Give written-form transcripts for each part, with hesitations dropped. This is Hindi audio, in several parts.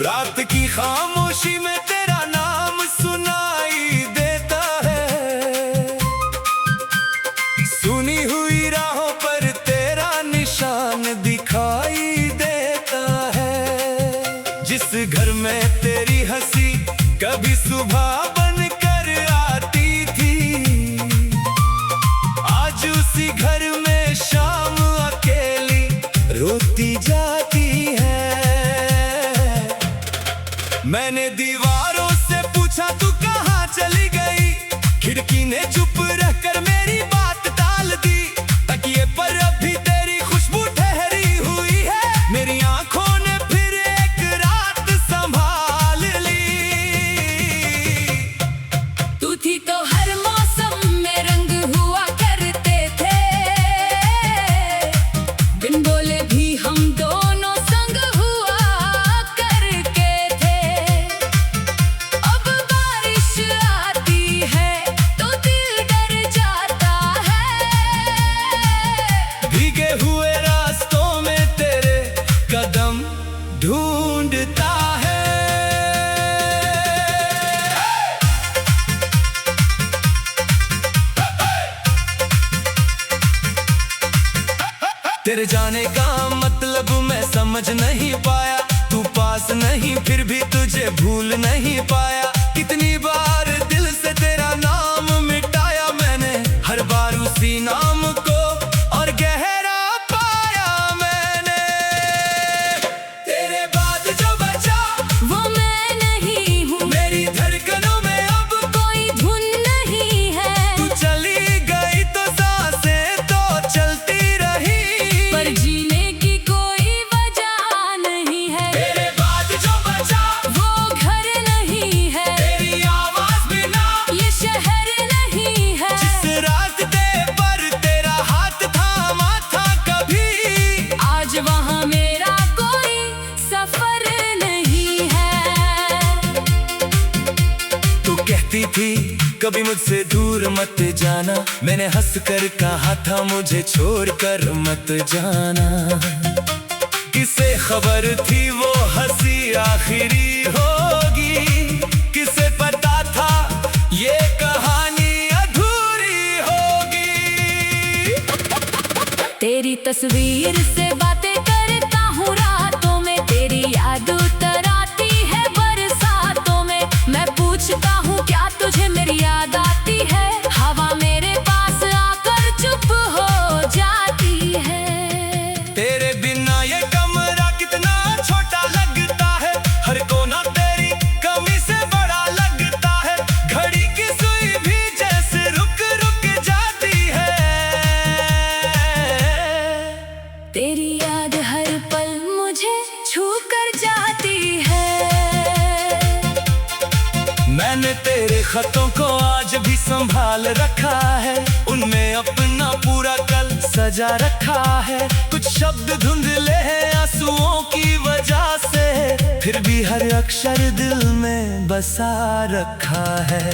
रात की खामोशी में तेरा नाम सुनाई देता है। सुनी हुई राहों पर तेरा निशान दिखाई देता है। जिस घर में तेरी हंसी कभी सुबह बनकर आती थी, आज उसी घर में शाम अकेली रोती जाती है। मैंने दीवारों से पूछा तू कहाँ चली गई, खिड़की ने चुप रहकर मेरी बात टाल दी। तकिए पर अभी तेरी खुशबू ठहरी हुई है, मेरी आंखों ने फिर एक रात संभाल ली। तू थी तो हर मौसम में रंग हुआ करते थे, बिन बोले भी हम दोनों संग हुआ करके थे। अब बारिश आती है तो दिल डर जाता है, भीगे हुए रास्तों में तेरे कदम ढूंढता है। तेरे जाने का मतलब मैं समझ नहीं पाया, तू पास नहीं फिर भी तुझे भूल नहीं पाया। कितनी बार दिल से तेरा नाम मिटाया मैंने, हर बार उसी नाम को और गहरा पाया मैंने। तेरे बाद जो बचा वो मैं नहीं हूँ, मेरी धड़कनों में अब कोई धुन नहीं है। तू चली गई तो सांसें तो चलती रही, पर जीने की कोई वजह नहीं है। तेरे बाद जो बचा वो घर नहीं है, तेरी आवाज बिना ये शहर नहीं है। जिस रास्ते पर तेरा हाथ थामा था कभी, आज वहाँ मेरा कोई सफर नहीं है। तू कहती थी कभी मुझसे दूर मत जाना, मैंने हंस कर कहा था मुझे छोड़कर मत जाना। किसे खबर थी वो हंसी आखिरी होगी, किसे पता था ये कहानी अधूरी होगी। तेरी तस्वीर से बातें करता हूँ रातों में, तेरी याद उतर आती है बरसातों में। मैं पूछता हूँ क्या तुझे मेरी याद आती है, हवा मेरे पास आकर चुप हो जाती है। तेरे बिना ये कमरा कितना छोटा लगता है, हर कोना तेरी कमी से बड़ा लगता है। घड़ी की सुई भी जैसे रुक रुक जाती है। तेरी याद हर पल मुझे छू कर जाती है। मैंने तेरे खतों को आज भी संभाल रखा है, उनमें अपना पूरा कल सजा रखा है। कुछ शब्द धुंधले हैं आंसुओं की वजह से, फिर भी हर अक्षर दिल में बसा रखा है।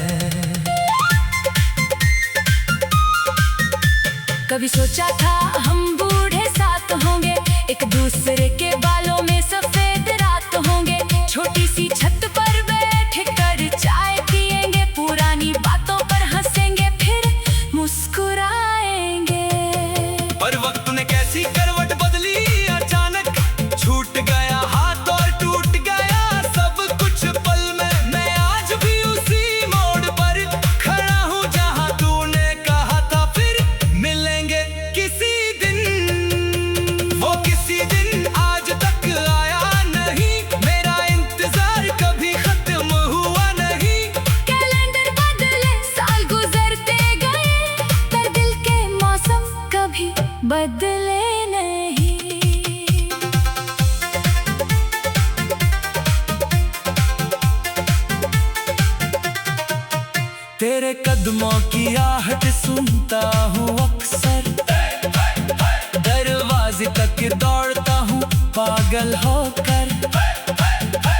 कभी सोचा था हम बूढ़े साथ होंगे, एक दूसरे के बालों में सफेद रात होंगे। छोटी सी छत पर बैठ कर चाय पिएंगे, पुरानी बातों पर हंसेंगे फिर मुस्कुराएंगे। पर वक्त ने कैसी करवट बदली अचानक, छूट गया हाथ और टूट गया सब कुछ पल में। मैं आज भी उसी मोड़ पर खड़ा हूँ जहाँ तूने कहा था फिर मिलेंगे किसी दिन। वो किसी दिन आज तक आया नहीं, मेरा इंतजार कभी खत्म हुआ नहीं। कैलेंडर बदले साल गुजरते गए, पर दिल के मौसम कभी बदले नहीं। तेरे कदमों की आहट सुनता हूँ अक्सर, दरवाजे तक दौड़ता हूँ पागल होकर।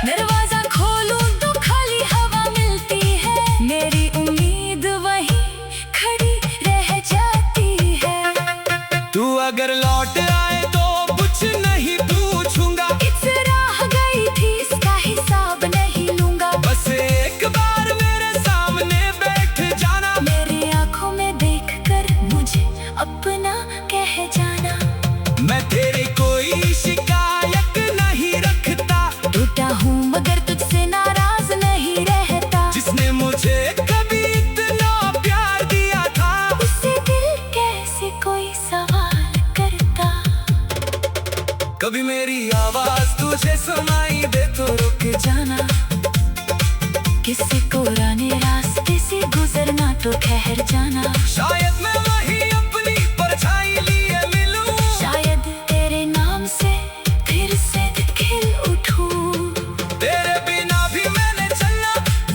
दरवाजा खोलूं तो खाली हवा मिलती है, मेरी उम्मीद वहीं खड़ी रह जाती है। तू अगर लौट आए तो कुछ नहीं पूछूंगा, इस राह गई थी इसका हिस्सा मेरी आवाज तुझे सुनाई दे तो रुक जाना, किसी को पुराने रास्ते से गुजरना तो ठहर जाना। शायद मैं वही अपनी परछाई लिए मिलूं, शायद तेरे नाम से फिर से खिल उठूं। तेरे बिना भी मैंने चलना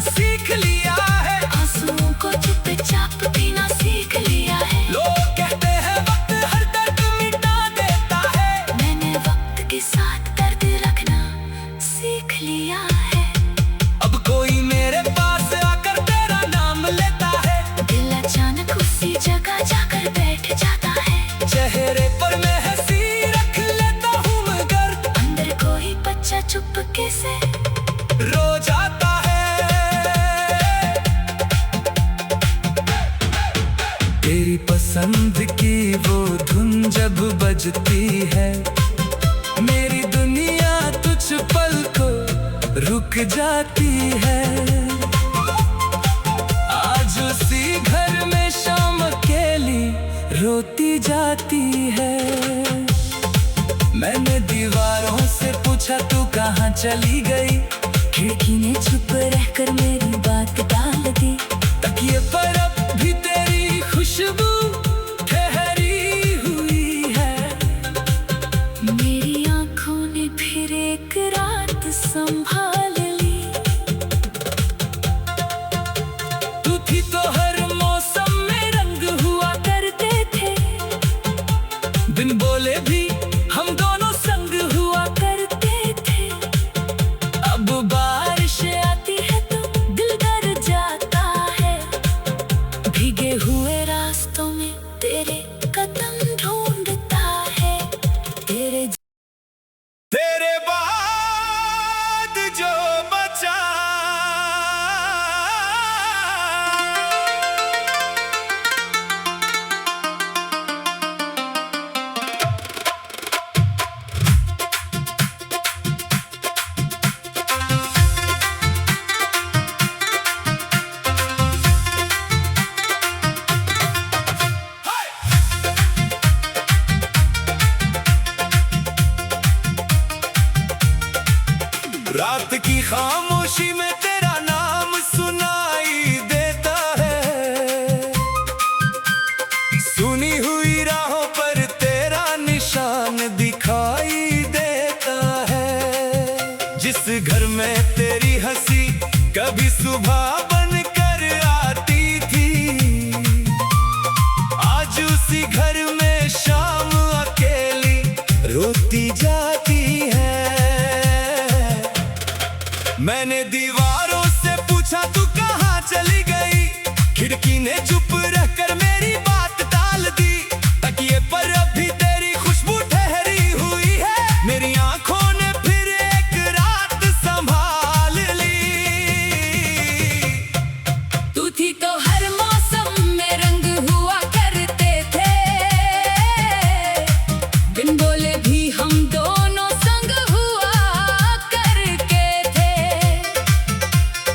सीख लिया है, आंसुओं को चुपचाप पीना सीख लिया है। लोग कहते हैं वक्त हर दर्द मिटा देता है, मैंने वक्त के साथ दर्द रखना सीख लिया है। अब कोई मेरे पास आकर तेरा नाम लेता है, दिल अचानक उसी जगह जाकर बैठ जाता है। चेहरे पर मैं हंसी रख लेता हूँ मगर अंदर कोई बच्चा चुपके से रो जाता है। तेरी पसंद की वो धुन जब बजती है, मेरी दुनिया तुझ पल को रुक जाती है। आज उसी घर में शाम अकेली रोती जाती है। मैंने दीवारों से पूछा तू कहाँ चली गई, खिड़की ने चुप रहकर मेरी बात टाल दी। तकिए पर अब भी तेरी खुशबू ठहरी हुई है। मेरी आंखों ने फिर एक रात संभाल ली। तू थी तो हर मौसम में रंग हुआ करते थे, बिन बोले भी हम दोनों संग हुआ। करते थे। अब बारिश आती है तो दिल डर जाता है, भीगे हुए रास्तों में तेरे कदम ढूंढता है। तेरे तेरे बाद जो बचा रात की खामोशी में तेरा नाम सुनाई देता है। सुनी हुई राहों पर तेरा निशान दिखाई देता है। जिस घर में तेरी हंसी कभी सुबह बन कर आती थी, आज उसी घर में शाम अकेली रोती जाती है। मैंने दीवारों से पूछा तू कहाँ चली गई, खिड़की ने चुप रहकर मेरी बात टाल दी। तकिए पर अभी तेरी खुशबू ठहरी हुई है, मेरी आंखों ने फिर एक रात संभाल ली। तू थी तो हर मौसम में रंग हुआ करते थे, बिन बोले भी हम दोनों संग हुआ करके थे।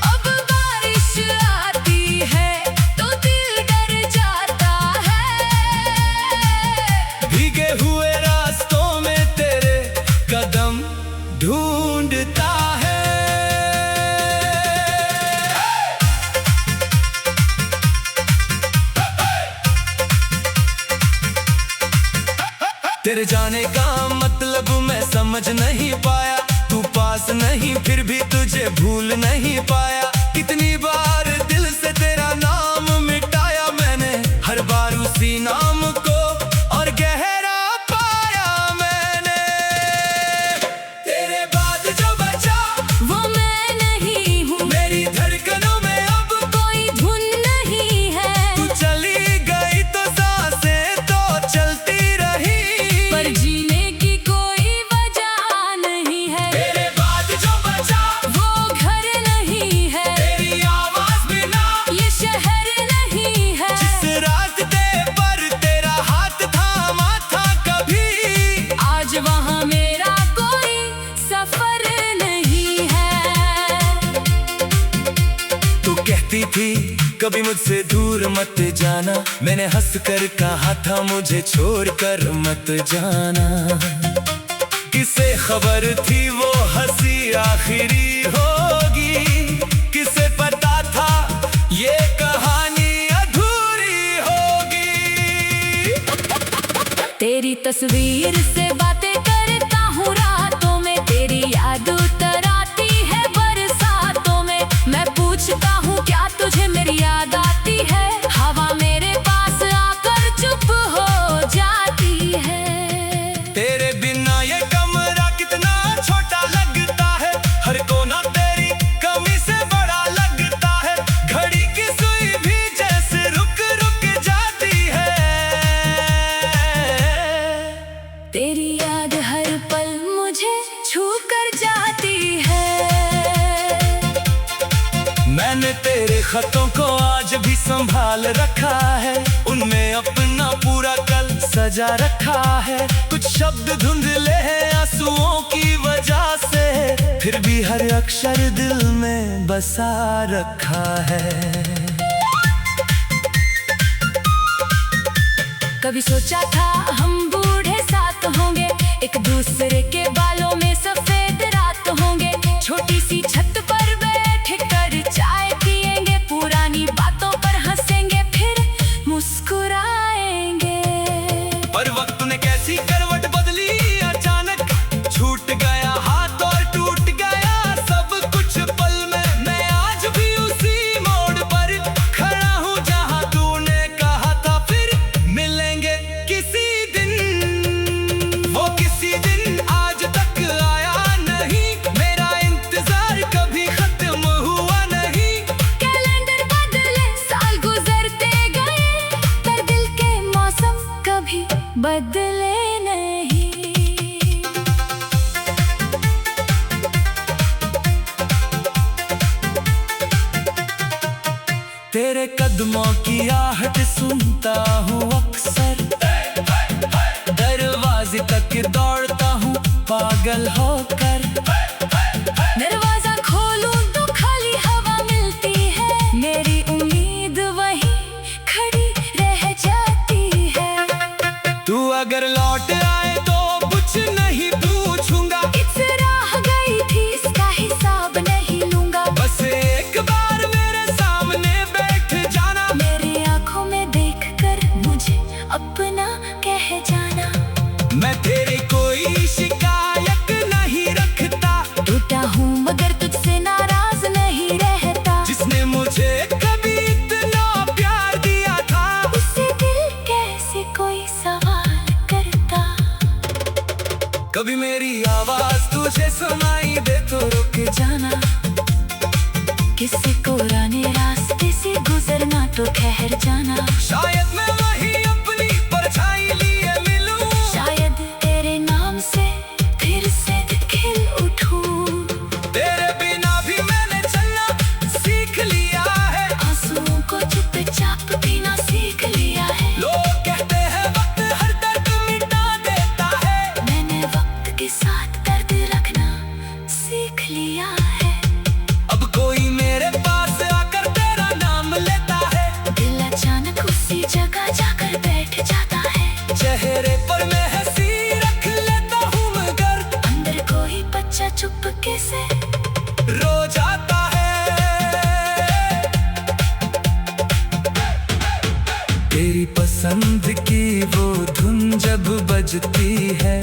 अब बारिश आती है तो दिल डर जाता है, भीगे हुए रास्तों में तेरे कदम ढूंढता है। तेरे जाने का मतलब मैं समझ नहीं पाया, तू पास नहीं फिर भी तुझे भूल नहीं पाया। कितनी बार दिल से तेरा नाम मिटाया मैंने, हर बार उसी नाम को और गहरा पाया मैंने। तेरे बाद जो बचा वो मैं नहीं हूँ, मेरी धड़कनों में अब कोई धुन नहीं है। तू चली गई तो सांसें तो चलती रही, पर जीने की कोई वजह नहीं है। तेरे बाद जो बचा वो घर नहीं है, तेरी आवाज बिना ये शहर नहीं है। जिस रास्ते पर तेरा हाथ थामा था कभी, आज वहाँ मेरा कोई सफर नहीं है। तू कहती थी कभी मुझसे दूर मत जाना, मैंने हंस कर कहा था मुझे छोड़ कर मत जाना। किसे खबर थी वो हंसी आखिरी होगी, किसे पता था ये कहानी अधूरी होगी। तेरी तस्वीर से बातें करता हूँ रातों में, तेरी याद उतर आती है बरसातों में। मैं पूछता हूँ क्या तुझे मेरी याद आती है, हवा मेरे पास आकर चुप हो जाती है। तेरे बिना ये कमरा कितना छोटा लगता है, हर कोना तेरी कमी से बड़ा लगता है। घड़ी की सुई भी जैसे रुक रुक जाती है। तेरी याद हर पल मुझे छू कर जाती है। मैंने तेरे खतों को आज भी संभाल रखा है, उनमें अपना पूरा कल सजा रखा है। कुछ शब्द धुंधले हैं आंसुओं की वजह से, फिर भी हर अक्षर दिल में बसा रखा है। कभी सोचा था हम बूढ़े साथ होंगे, एक दूसरे के बालों में सफेद रात होंगे। छोटी सी छत पर बैठ कर चाय पिएंगे, पुरानी बातों पर हंसेंगे फिर मुस्कुराएंगे। पर वक्त ने कैसी करवट बदली अचानक, छूट गया हाथ और टूट गया सब कुछ पल में। मैं आज भी उसी मोड़ पर खड़ा हूँ जहाँ तूने कहा था फिर मिलेंगे किसी दिन। वो किसी दिन आज तक आया नहीं, मेरा इंतजार कभी खत्म हुआ नहीं। कैलेंडर बदले साल गुजरते गए, पर दिल के मौसम कभी बदले नहीं। तेरे कदमों की आहट सुनता हूँ अक्सर, दरवाजे तक दौड़ता हूँ पागल होकर। दरवाजा खोलूं तो खाली हवा मिलती है, मेरी उम्मीद वहीं खड़ी रह जाती है। तू अगर लौट आए तो कुछ नहीं पूछूंगा, किस राह गई थी इसका हिसाब नहीं लूंगा। बस एक बार मेरे सामने बैठ जाना, मेरी आंखों में देखकर मुझे अपना कह जाना। मैं तेरी कोई शिकायत नहीं रखता, टूटा हूँ मगर तुझसे नाराज नहीं रहता। जिसने मुझे कभी इतना प्यार दिया था, उससे दिल कैसे कोई सवाल करता। कभी मेरी आवाज तुझे सुनाई दे तो रुक जाना, किसी को पुराने रास्ते से गुजरना तो ठहर जाना। शायद मैं वही अपनी परछाई लिए मिलूं, शायद तेरे नाम से फिर से खिल उठूं। तेरे बिना भी मैंने चलना सीख लिया है, आंसुओं को चुपचाप पीना सीख लिया है। लोग कहते हैं वक्त हर दर्द मिटा देता है, मैंने वक्त के साथ दर्द रखना सीख लिया है। अब कोई मेरे पास आकर तेरा नाम लेता है, दिल अचानक उसी जगह जाकर बैठ जाता है। चेहरे पर मैं हंसी रख लेता हूँ मगर अंदर कोई बच्चा चुपके से रो जाता है। तेरी पसंद की वो धुन जब बजती है,